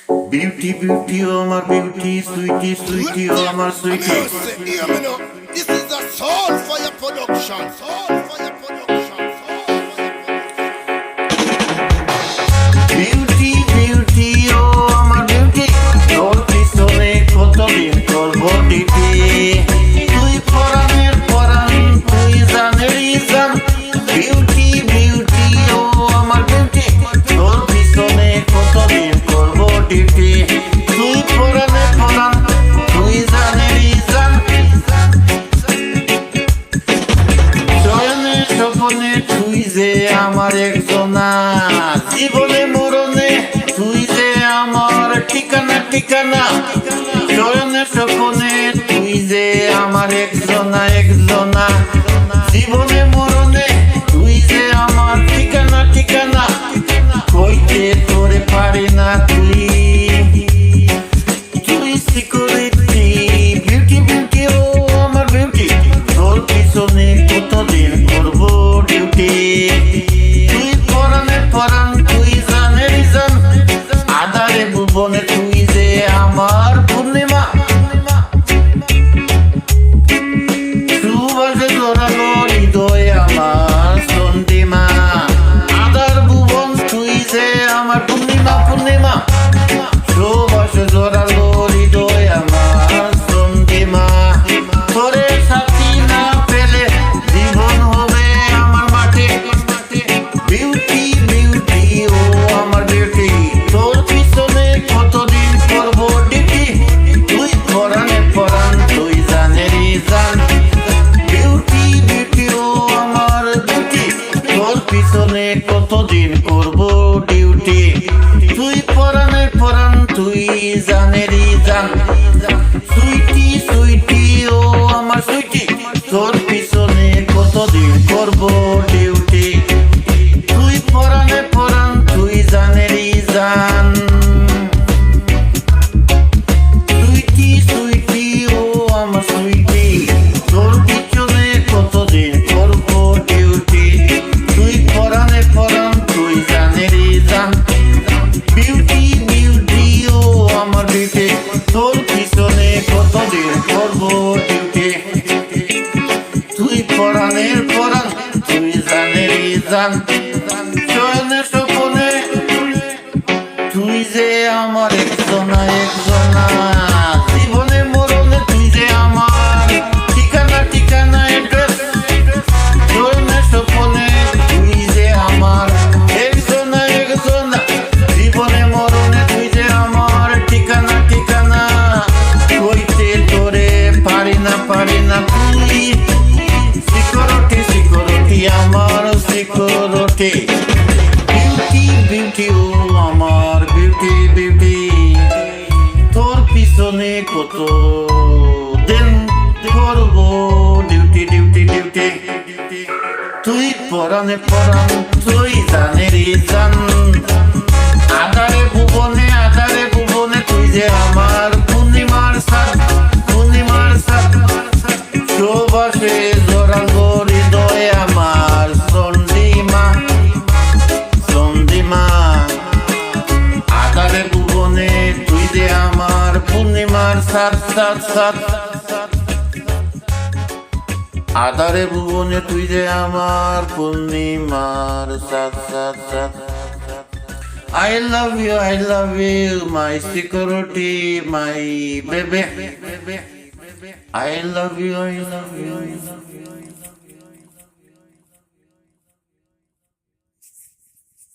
Beauty, beauty, oh my beauty, sweetie, sweetie, oh my sweetie. Hear me now. This is a soul fire production. Soul fire production. Beauty, beauty, oh my beauty. তোর পিছনে কতদিন করবো duty. তুই পরাণের পরাণ, তুই জানেরই জান। Beauty, beauty, oh আমার beauty. তোর পিছনে কতদিন করবো ডিউটি। তুই পরাণের পরাণ, তুই জানেরই জান। শয়নে স্বপনে তুই যে আমার একজনা, জীবনে মরণে তুই যে আমার ঠিকানা ঠিকানা। শয়নে স্বপনে তুই যে আমার একজনা একজনা, জীবনে মরণে তুই যে আমার ঠিকানা ঠিকানা। কইতে তোরে পারি না তুই, তুই সিকিউরিটি। বিউটি বিউটি ও আমার বিউটি, তোর পিছনে কতদিন করবো ডিউটি। তুই পরাণে পরাণ, তুই জানেরই জান। আধারে ভুবনে তুই যে আমার পূর্ণিমা। সুবাসে জোরালো হৃদয় আমার চন্দ্রিমা। আধার ভুবন তুই যে আমার পূর্ণিমা পূর্ণিমা। সুবাসে জোরালো হৃদয় আমার চন্দ্রিমা। তোরে সাথী না পেলে জীবন হবে আমার মাঠে। বিউটি বিউটি ও আমার বিউটি, তোর পিছনে কতদিন করবো ডিউটি। তুই পরাণে পরাণ, তুই জানেরই জান। বিউটি বিউটি ও আমার বিউটি, তোর পিছনে কতদিন করবো ডিউটি। তুই পরাণে পরাণ, তুই জানেরই জান। সুইটি সুইটি ও আমার সুইটি, তোর পিছনে কতদিন করবো ডিউটি। তুই পরাণে পরাণ, তুই জানেরই জান। সুইটি সুইটি ও আমার সুইটি, তোর পিছনে কতদিন করবো ডিউটি। তুই পরাণে পরাণ, তুই জানেরই জান। বিউটি বিউটি ও আমার বিউটি, তোর পিছনে কতদিন করবো ডিউটি। তুই পরাণের পরাণ, তুই জানেরই জান। শয়নে স্বপনে তুই যে আমার একজনা একজনা, জীবনে মরণে তুই যে আমার ঠিকানা ঠিকানা অ্যাড্রেস। শয়নে স্বপনে তুই যে আমার একজনা একজনা, জীবনে মরণে তুই যে আমার ঠিকানা ঠিকানা। কইতে তোরে পারি না তুই সিকিউরিটি সিকিউরিটি আমার সিকিউরিটি। বিউটি বিউটি ও আমার বিউটি বিউটি, তোর পিছনে কত দিন করবো ডিউটি ডিউটি ডিউটি। তুই পরাণে পরাণ, তুই জানেরই জান। আধারে ভুবনে তুই যে আমার পূর্ণিমার সাথ পূর্ণিমার সাথ। সুবাসে জোরালো হৃদয় আমার চন্দ্রিমা চন্দ্রিমা। আধারে ভুবনে তুই যে আমার পূর্ণিমার সাথ সাথ সাথ। আধারে ভুবনে তুই যে আমার পূর্ণিমার সাথ সাথ সাথ। I love you, my security, my baby. I love you, I love you, I love you.